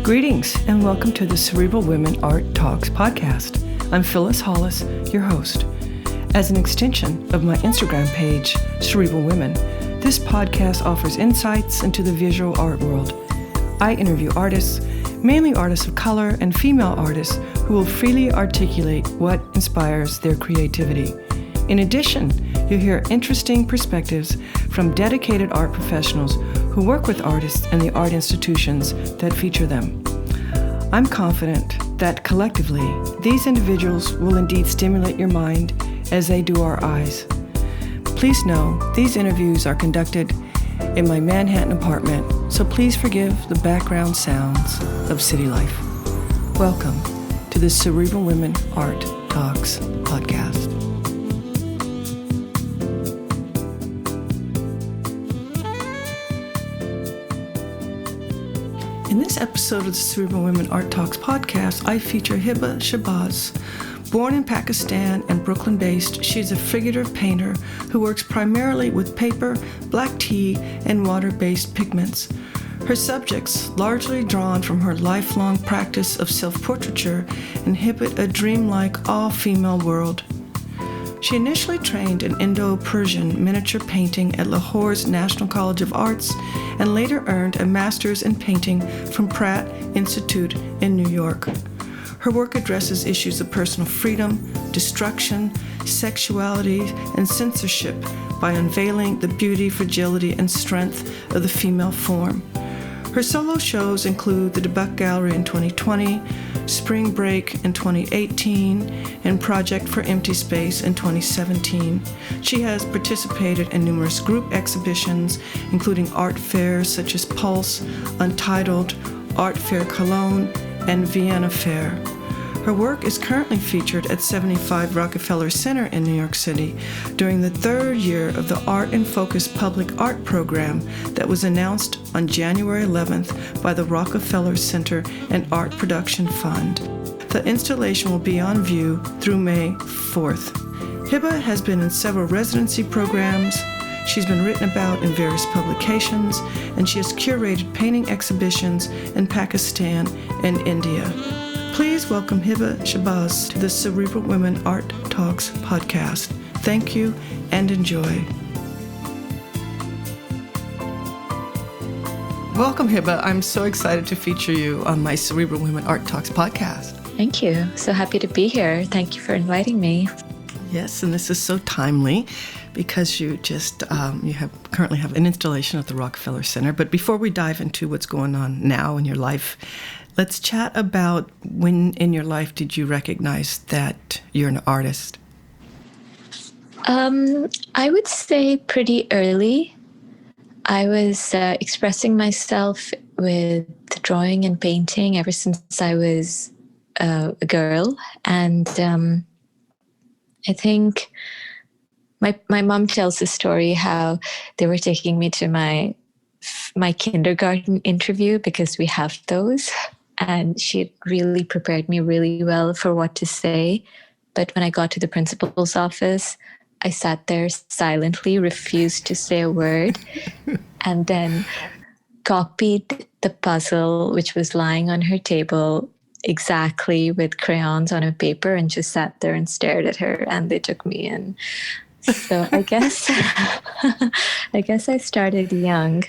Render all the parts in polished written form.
Greetings and welcome to the Cerebral Women Art Talks podcast. I'm Phyllis Hollis, your host. As an extension of my Instagram page, Cerebral Women, this podcast offers insights into the visual art world. I interview artists, mainly artists of color and female artists who will freely articulate what inspires their creativity. In addition, you'll hear interesting perspectives from dedicated art professionals who work with artists and the art institutions that feature them. I'm confident that collectively, these individuals will indeed stimulate your mind as they do our eyes. Please know these interviews are conducted in my Manhattan apartment, so please forgive the background sounds of city life. Welcome to the Cerebral Women Art Talks podcast. In this episode of the Cerebral Women Art Talks podcast, I feature Hiba Schahbaz. Born in Pakistan and Brooklyn-based, she's a figurative painter who works primarily with paper, black tea, and water-based pigments. Her subjects, largely drawn from her lifelong practice of self-portraiture, inhabit a dreamlike, all-female world. She initially trained in Indo-Persian miniature painting at Lahore's National College of Arts and later earned a master's in painting from Pratt Institute in New York. Her work addresses issues of personal freedom, destruction, sexuality, and censorship by unveiling the beauty, fragility, and strength of the female form. Her solo shows include the Debut Gallery in 2020, Spring Break in 2018, and Project for Empty Space in 2017. She has participated in numerous group exhibitions, including art fairs such as Pulse, Untitled Art Fair Cologne, and Vienna Fair. Her work is currently featured at 75 Rockefeller Center in New York City during the third year of the Art in Focus public art program that was announced on January 11th by the Rockefeller Center and Art Production Fund. The installation will be on view through May 4th. Hiba has been in several residency programs. She's been written about in various publications, and she has curated painting exhibitions in Pakistan and India. Please welcome Hiba Schahbaz to the Cerebral Women Art Talks podcast. Thank you and enjoy. Welcome, Hiba. I'm so excited to feature you on my Cerebral Women Art Talks podcast. Thank you. So happy to be here. Thank you for inviting me. Yes, and this is so timely because you just currently have an installation at the Rockefeller Center. But before we dive into what's going on now in your life, let's chat about when in your life did you recognize that you're an artist? I would say pretty early. I was expressing myself with drawing and painting ever since I was a girl. And I think my mom tells the story how they were taking me to my kindergarten interview because we have those. And she had really prepared me really well for what to say. But when I got to the principal's office, I sat there silently, refused to say a word, and then copied the puzzle, which was lying on her table, exactly with crayons on a paper, and just sat there and stared at her, and they took me in. So I guess I started young.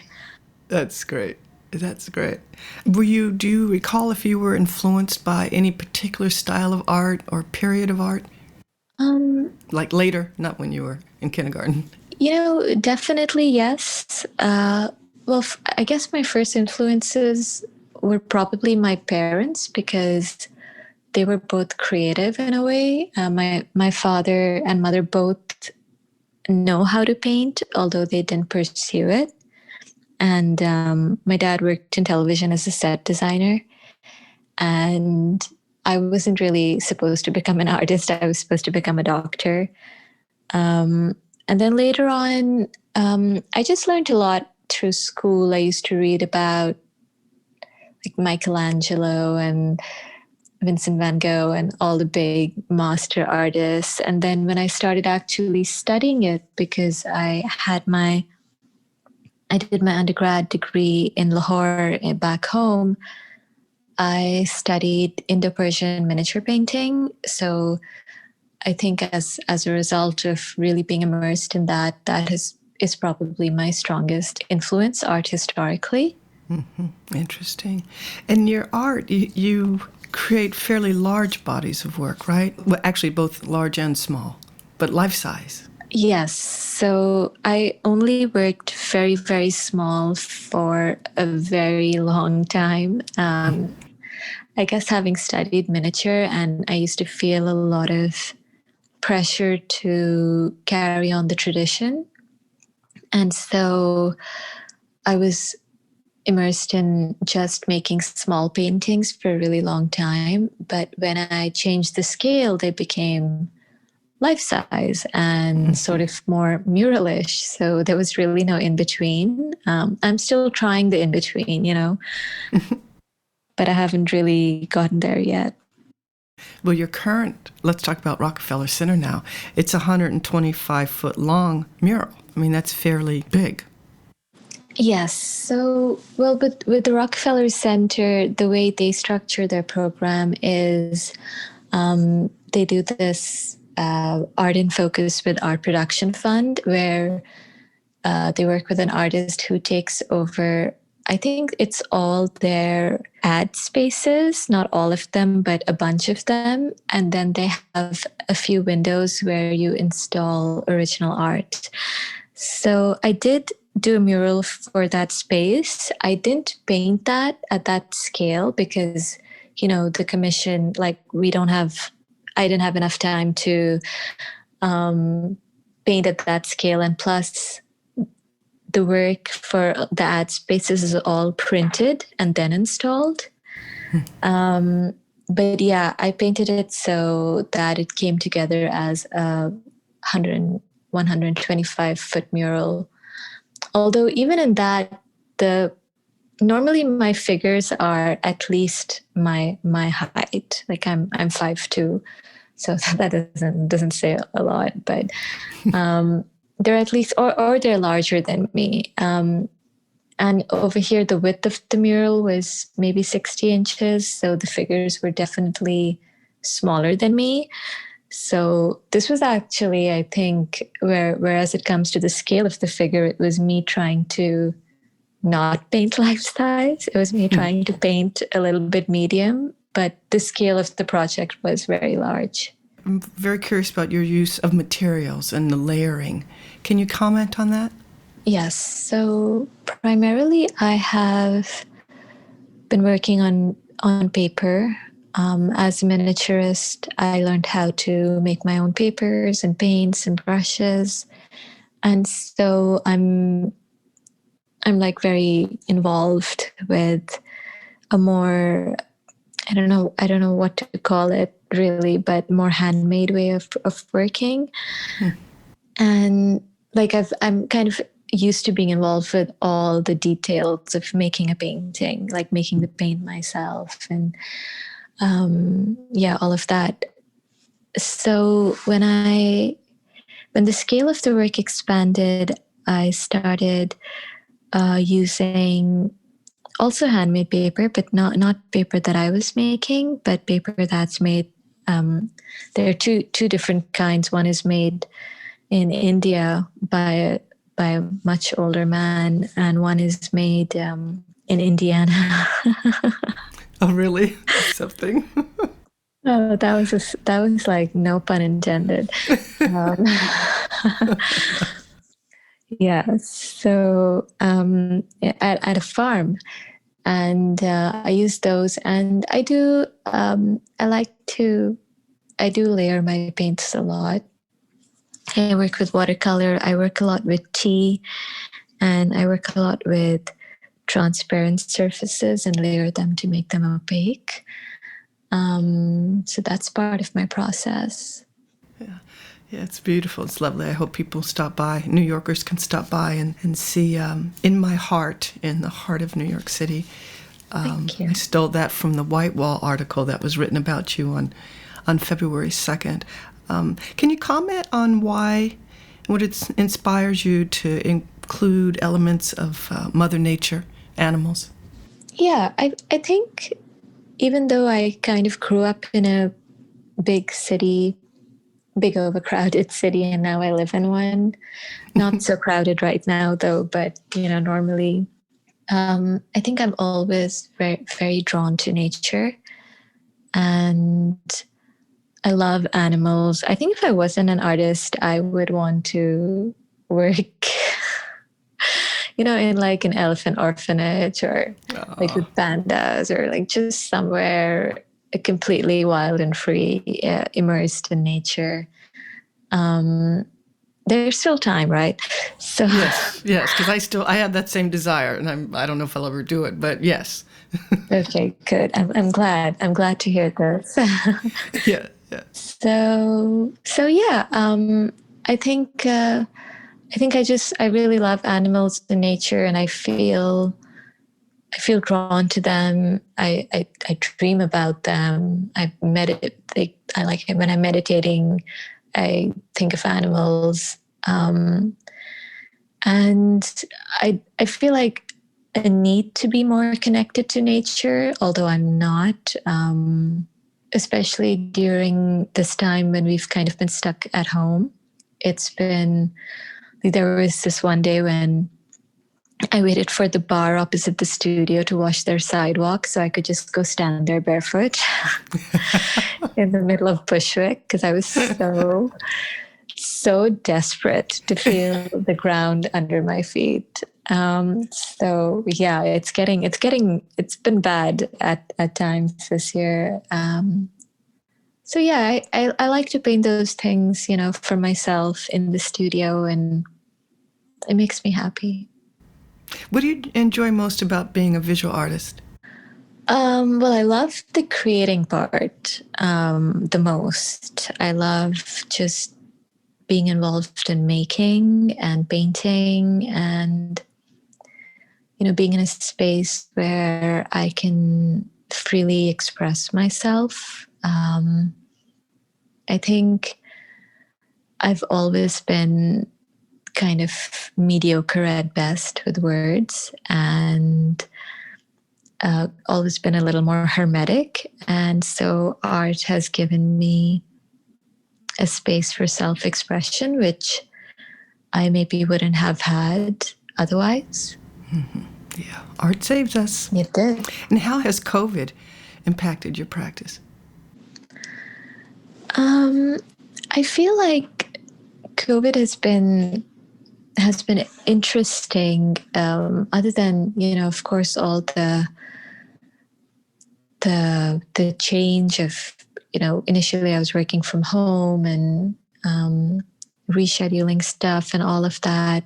That's great. That's great. Do you recall if you were influenced by any particular style of art or period of art? Like later, not when you were in kindergarten. Definitely yes. I guess my first influences were probably my parents because they were both creative in a way. My father and mother both know how to paint, although they didn't pursue it. And my dad worked in television as a set designer. And I wasn't really supposed to become an artist. I was supposed to become a doctor. And then later on, I just learned a lot through school. I used to read about like Michelangelo and Vincent van Gogh and all the big master artists. And then when I started actually studying it, because I did my undergrad degree in Lahore back home, I studied Indo-Persian miniature painting. So I think as a result of really being immersed in that, is probably my strongest influence art historically. Mm-hmm. Interesting. And your art, you create fairly large bodies of work, right? Well, actually, both large and small, but life size. Yes. So I only worked very, very small for a very long time. I guess having studied miniature, and I used to feel a lot of pressure to carry on the tradition. And so I was immersed in just making small paintings for a really long time. But when I changed the scale, they became life size and sort of more muralish. So there was really no in between. I'm still trying the in between, but I haven't really gotten there yet. Well, your current, let's talk about Rockefeller Center now. It's a 125-foot long mural. I mean, that's fairly big. Yes. So, well, with the Rockefeller Center, the way they structure their program is they do this Art in Focus with Art Production Fund, where they work with an artist who takes over, I think it's all their ad spaces, not all of them, but a bunch of them. And then they have a few windows where you install original art. So I did do a mural for that space. I didn't paint that at that scale because, the commission, like I didn't have enough time to paint at that scale. And plus, the work for the ad spaces is all printed and then installed. But yeah, I painted it so that it came together as a 125-foot mural. Although even in that, normally my figures are at least my height. Like I'm 5'2", so that doesn't say a lot, but they're at least, or they're larger than me. And over here, the width of the mural was maybe 60 inches, so the figures were definitely smaller than me. So this was actually, I think, whereas it comes to the scale of the figure, it was me trying to not paint life size. It was me trying to paint a little bit medium, but the scale of the project was very large. I'm very curious about your use of materials and the layering. Can you comment on that? Yes. So primarily I have been working on paper. As a miniaturist, I learned how to make my own papers and paints and brushes. And so I'm like very involved with a more, I don't know what to call it really, but more handmade way of working. And like I'm kind of used to being involved with all the details of making a painting, like making the paint myself and all of that. So when the scale of the work expanded, I started using also handmade paper, but not paper that I was making, but paper that's made. There are two different kinds. One is made in India by a much older man, and one is made in Indiana. Oh, really? Something. Oh, that was like no pun intended. Yeah, so at a farm, and I use those, and I do layer my paints a lot. I work with watercolor. I work a lot with tea, and I work a lot with transparent surfaces and layer them to make them opaque. So that's part of my process. Yeah, it's beautiful. It's lovely. I hope people stop by. New Yorkers can stop by and see In My Heart, in the heart of New York City. Thank you. I stole that from the White Wall article that was written about you on February 2nd. Can you comment on what inspires you to include elements of Mother Nature, animals? Yeah, I think even though I kind of grew up in a big city, big overcrowded city, and now I live in one, not so crowded right now though, but normally, I think I'm always very, very drawn to nature, and I love animals. I think if I wasn't an artist, I would want to work, in like an elephant orphanage, or like with pandas, or like just somewhere completely wild and free, immersed in nature. There's still time, right? So yes, because I have that same desire, and I don't know if I'll ever do it, but yes. Okay, good. I'm glad. I'm glad to hear this. Yeah. So yeah. I think I really love animals and nature, and I feel drawn to them. I dream about them. I meditate. I like it when I'm meditating. I think of animals, and I feel like a need to be more connected to nature, although I'm not, especially during this time when we've kind of been stuck at home. There was this one day when I waited for the bar opposite the studio to wash their sidewalk so I could just go stand there barefoot in the middle of Bushwick, because I was so desperate to feel the ground under my feet. So yeah, it's been bad at times this year. So yeah, I like to paint those things, for myself in the studio, and it makes me happy. What do you enjoy most about being a visual artist? Well, I love the creating part the most. I love just being involved in making and painting, and being in a space where I can freely express myself. I think I've always been kind of mediocre at best with words, and always been a little more hermetic. And so art has given me a space for self-expression, which I maybe wouldn't have had otherwise. Mm-hmm. Yeah, art saves us. It did. And how has COVID impacted your practice? I feel like COVID has been interesting. Other than of course, all the change of initially I was working from home, and rescheduling stuff and all of that.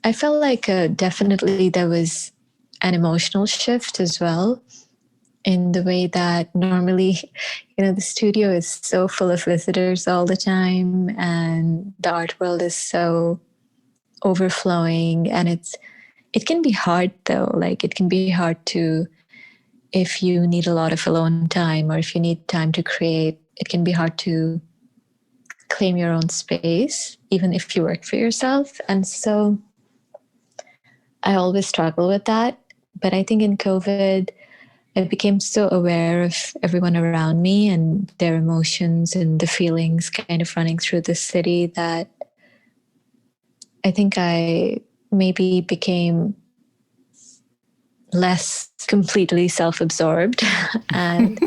I felt like definitely there was an emotional shift as well, in the way that normally, the studio is so full of visitors all the time, and the art world is so overflowing. And it can be hard though. Like, it can be hard to, if you need a lot of alone time, or if you need time to create, it can be hard to claim your own space, even if you work for yourself. And so I always struggle with that. But I think in COVID, I became so aware of everyone around me and their emotions and the feelings kind of running through the city, that I think I maybe became less completely self-absorbed and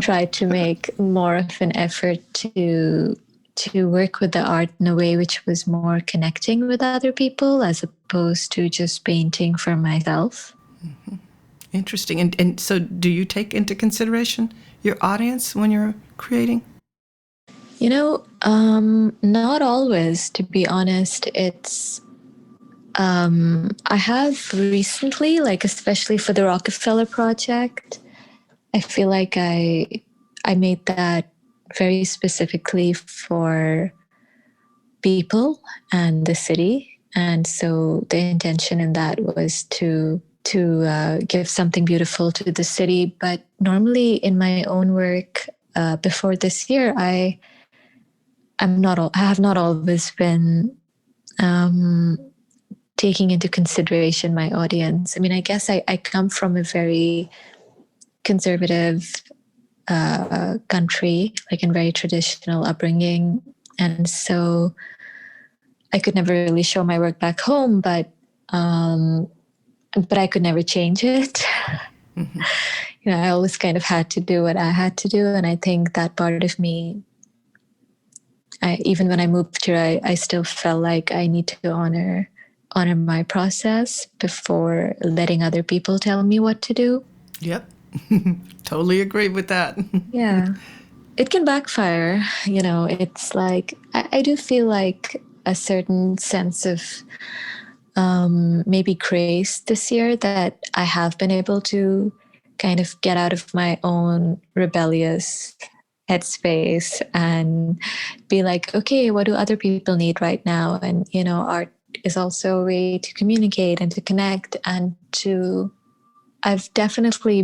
tried to make more of an effort to work with the art in a way which was more connecting with other people, as opposed to just painting for myself. Mm-hmm. Interesting. And so do you take into consideration your audience when you're creating? Not always, to be honest. It's I have recently, like especially for the Rockefeller project, I feel like I made that very specifically for people and the city. And so the intention in that was to give something beautiful to the city. But normally in my own work, before this year, I have not always been taking into consideration my audience. I mean, I guess I come from a very conservative country, like in very traditional upbringing. And so I could never really show my work back home, but I could never change it. Mm-hmm. I always kind of had to do what I had to do. And I think that part of me, even when I moved here, I still felt like I need to honor my process before letting other people tell me what to do. Yep. Totally agree with that. Yeah. It can backfire. It's like, I do feel like a certain sense of maybe grace this year that I have been able to kind of get out of my own rebellious headspace and be like, okay, what do other people need right now? And, art is also a way to communicate and to connect and I've definitely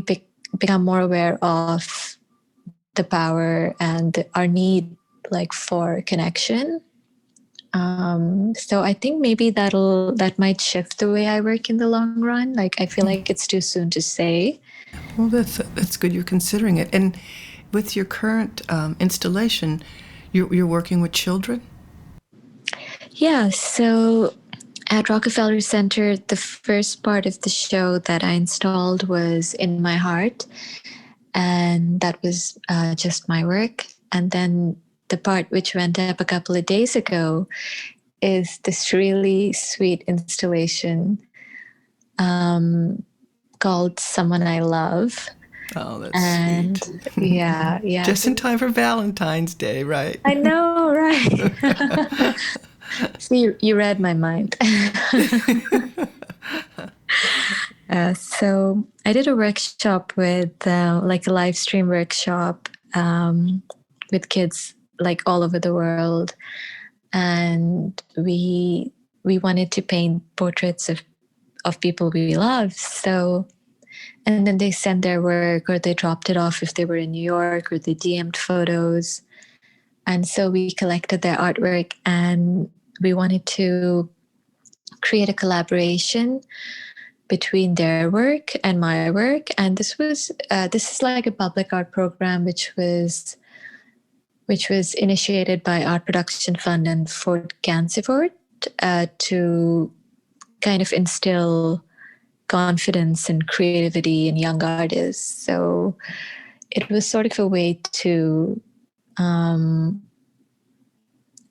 become more aware of the power and our need for connection. So I think maybe that might shift the way I work in the long run. I feel like it's too soon to say. Well, that's good you're considering it. And with your current installation, you're working with children? Yeah, so at Rockefeller Center, the first part of the show that I installed was In My Heart, and that was just my work. And then the part which went up a couple of days ago is this really sweet installation called Someone I Love. Oh, that's sweet. Yeah. Just in time for Valentine's Day, right? I know, right? So you read my mind. So I did a workshop with a live stream workshop with kids all over the world, and we wanted to paint portraits of people we love. So, and then they sent their work, or they dropped it off if they were in New York, or they DM'd photos. And so we collected their artwork, and we wanted to create a collaboration between their work and my work. And this is like a public art program, which was initiated by Art Production Fund and Fort Gansevoort to kind of instill confidence and creativity in young artists. So it was sort of a way to,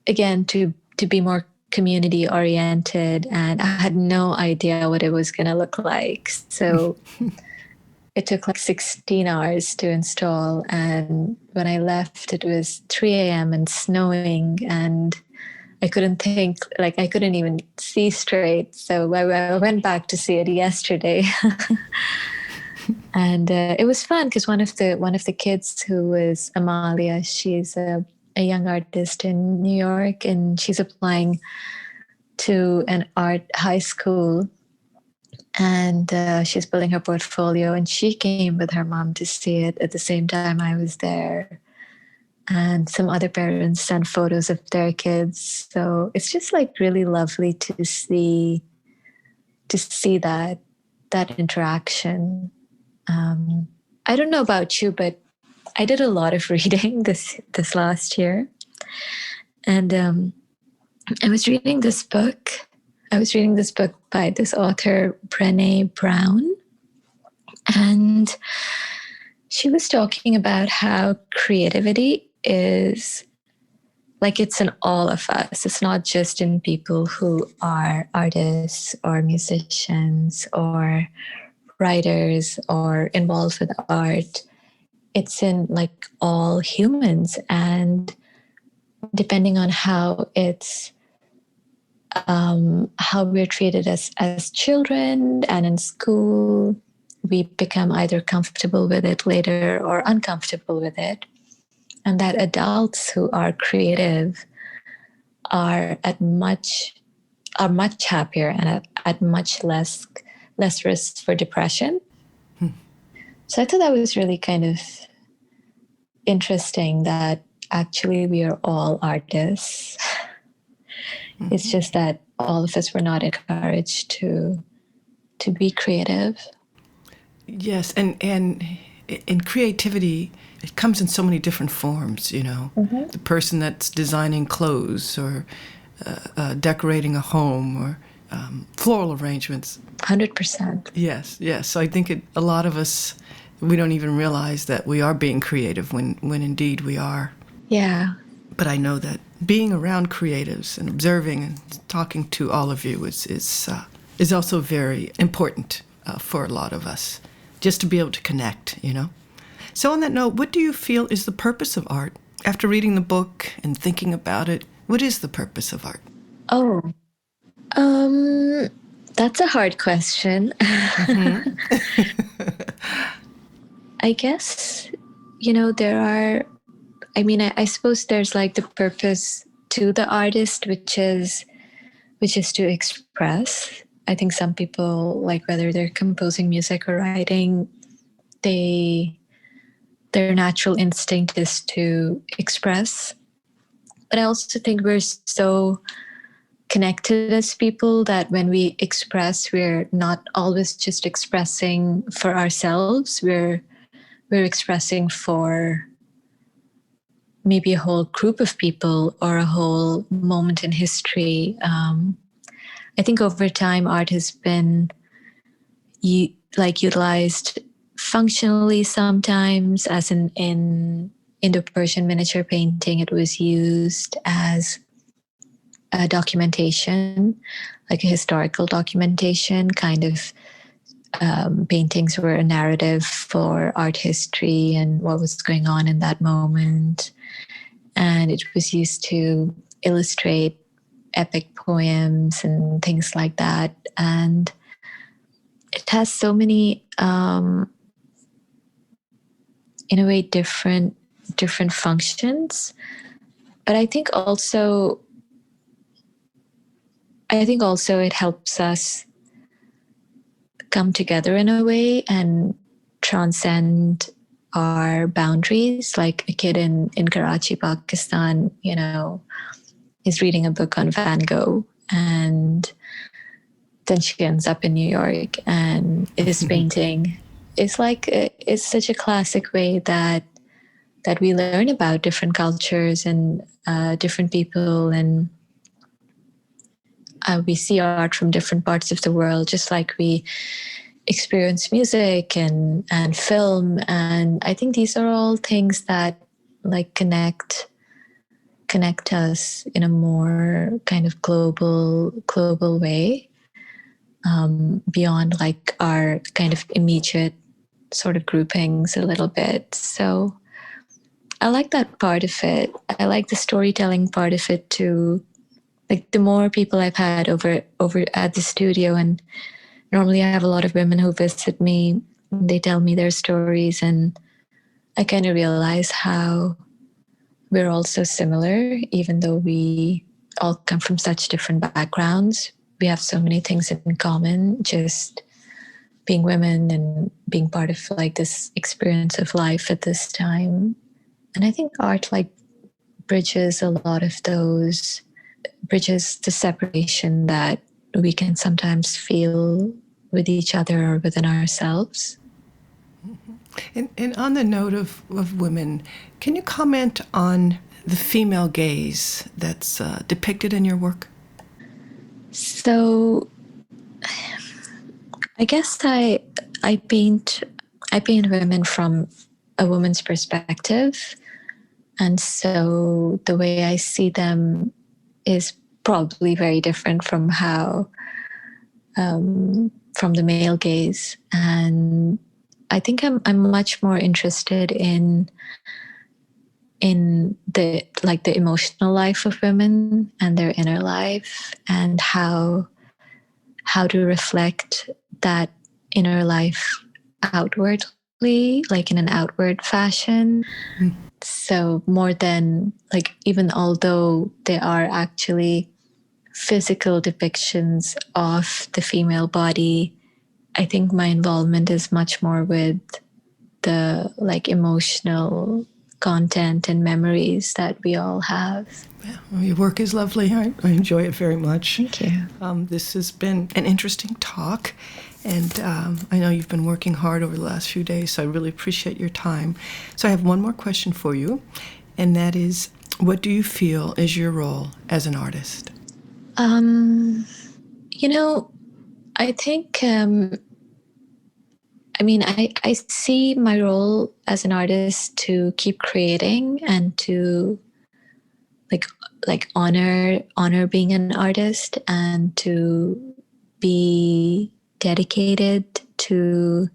again, to be more community oriented, and I had no idea what it was going to look like. So it took 16 hours to install, and when I left, it was 3 a.m. and snowing, and I couldn't think, I couldn't even see straight. So I went back to see it yesterday. And it was fun because one of the kids, who was Amalia, she's a young artist in New York, and she's applying to an art high school, and she's building her portfolio, and she came with her mom to see it at the same time I was there. And some other parents sent photos of their kids. So it's just really lovely to see that interaction. I don't know about you, but I did a lot of reading this last year, and I was reading this book. By this author, Brené Brown, and she was talking about how creativity is it's in all of us. It's not just in people who are artists or musicians or writers or involved with art. It's in all humans, and depending on how how we're treated as children and in school, we become either comfortable with it later or uncomfortable with it. And that adults who are creative are much happier and at much less risk for depression. So I thought that was really kind of interesting, that actually we are all artists. It's just that all of us were not encouraged to be creative. Yes, and in creativity, it comes in so many different forms, The person that's designing clothes or decorating a home or floral arrangements. 100%. Yes. So I think a lot of us, we don't even realize that we are being creative when indeed we are. Yeah. But I know that being around creatives and observing and talking to all of you is also very important for a lot of us, just to be able to connect, So on that note, what do you feel is the purpose of art? After reading the book and thinking about it, what is the purpose of art? Oh, that's a hard question. Mm-hmm. I guess, I suppose there's like the purpose to the artist, which is to express. I think some people, like whether they're composing music or writing, their natural instinct is to express. But I also think we're so connected as people that when we express, we're not always just expressing for ourselves. We're expressing for maybe a whole group of people or a whole moment in history. I think over time, art has been utilized functionally sometimes, as in Indo-Persian miniature painting, it was used as a documentation, like a historical documentation, kind of. Paintings were a narrative for art history and what was going on in that moment. And it was used to illustrate epic poems and things like that. And it has so many, in a way, different functions. But I think also it helps us come together in a way and transcend our boundaries. Like a kid in Karachi, Pakistan, is reading a book on Van Gogh, and then she ends up in New York and is painting. It's such a classic way that we learn about different cultures and different people, and we see art from different parts of the world, just like we experience music and film. And I think these are all things that like connect us in a more kind of global way, beyond like our kind of immediate sort of groupings a little bit. So I like that part of it. I like the storytelling part of it too. Like the more people I've had over at the studio, and normally I have a lot of women who visit me, they tell me their stories, and I kind of realize how we're all so similar, even though we all come from such different backgrounds. We have so many things in common, just being women and being part of like this experience of life at this time. And I think art like bridges a lot of those, bridges the separation that we can sometimes feel with each other or within ourselves. And on the note of women, can you comment on the female gaze that's depicted in your work? So I guess I paint women from a woman's perspective. And so the way I see them is probably very different from how, from the male gaze. And I think I'm much more interested in the emotional life of women and their inner life, and how to reflect that inner life outwardly, like in an outward fashion. Mm. So more than like, even although there are actually physical depictions of the female body, I think my involvement is much more with the like emotional content and memories that we all have. Yeah, well, your work is lovely. I enjoy it very much. Thank you. This has been an interesting talk, And I know you've been working hard over the last few days, so I really appreciate your time. So I have one more question for you, and that is, what do you feel is your role as an artist? I think, I see my role as an artist to keep creating and to like honor being an artist and to be dedicated to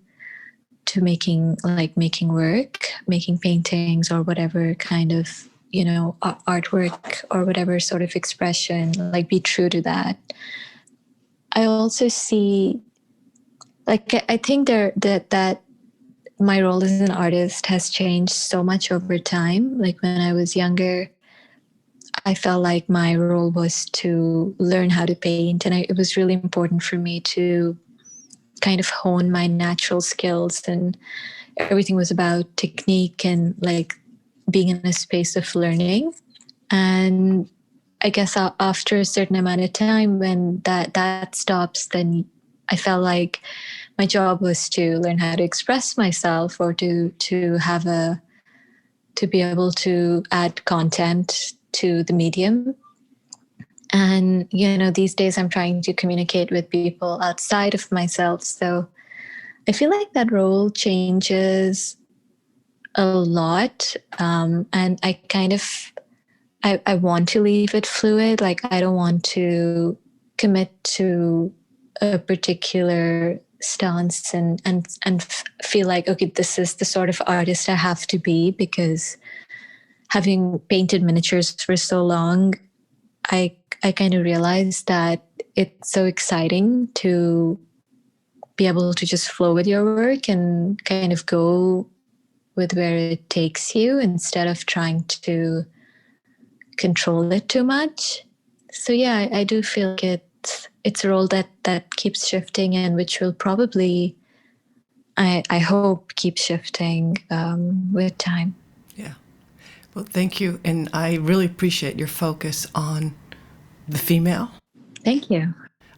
making work, making paintings or whatever kind of artwork or whatever sort of expression, like be true to that. I also see, I think that my role as an artist has changed so much over time. Like when I was younger, I felt like my role was to learn how to paint, and it was really important for me to kind of hone my natural skills, and everything was about technique and like being in a space of learning. And I guess after a certain amount of time, when that stops, then I felt like my job was to learn how to express myself or to be able to add content to the medium. And, these days I'm trying to communicate with people outside of myself. So I feel like that role changes a lot. And I kind of, I want to leave it fluid. Like I don't want to commit to a particular stance and feel like, okay, this is the sort of artist I have to be, because having painted miniatures for so long, I kind of realized that it's so exciting to be able to just flow with your work and kind of go with where it takes you instead of trying to control it too much. So yeah, I do feel like it's a role that keeps shifting, and which will probably, I hope, keep shifting with time. Yeah. Well, thank you. And I really appreciate your focus on the female. Thank you.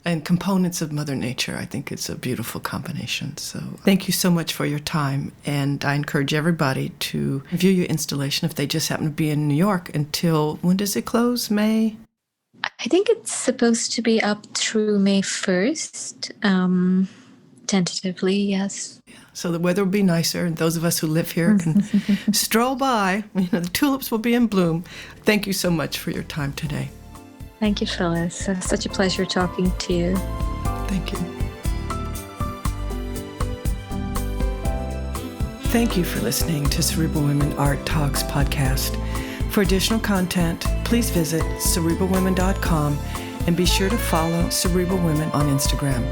And components of Mother Nature. I think it's a beautiful combination. So thank you so much for your time. And I encourage everybody to view your installation if they just happen to be in New York until, when does it close? May? I think it's supposed to be up through May 1st, tentatively, yes. Yeah. So the weather will be nicer, and those of us who live here can stroll by. The tulips will be in bloom. Thank you so much for your time today. Thank you, Phyllis. It's such a pleasure talking to you. Thank you. Thank you for listening to Cerebral Women Art Talks podcast. For additional content, please visit cerebralwomen.com and be sure to follow Cerebral Women on Instagram.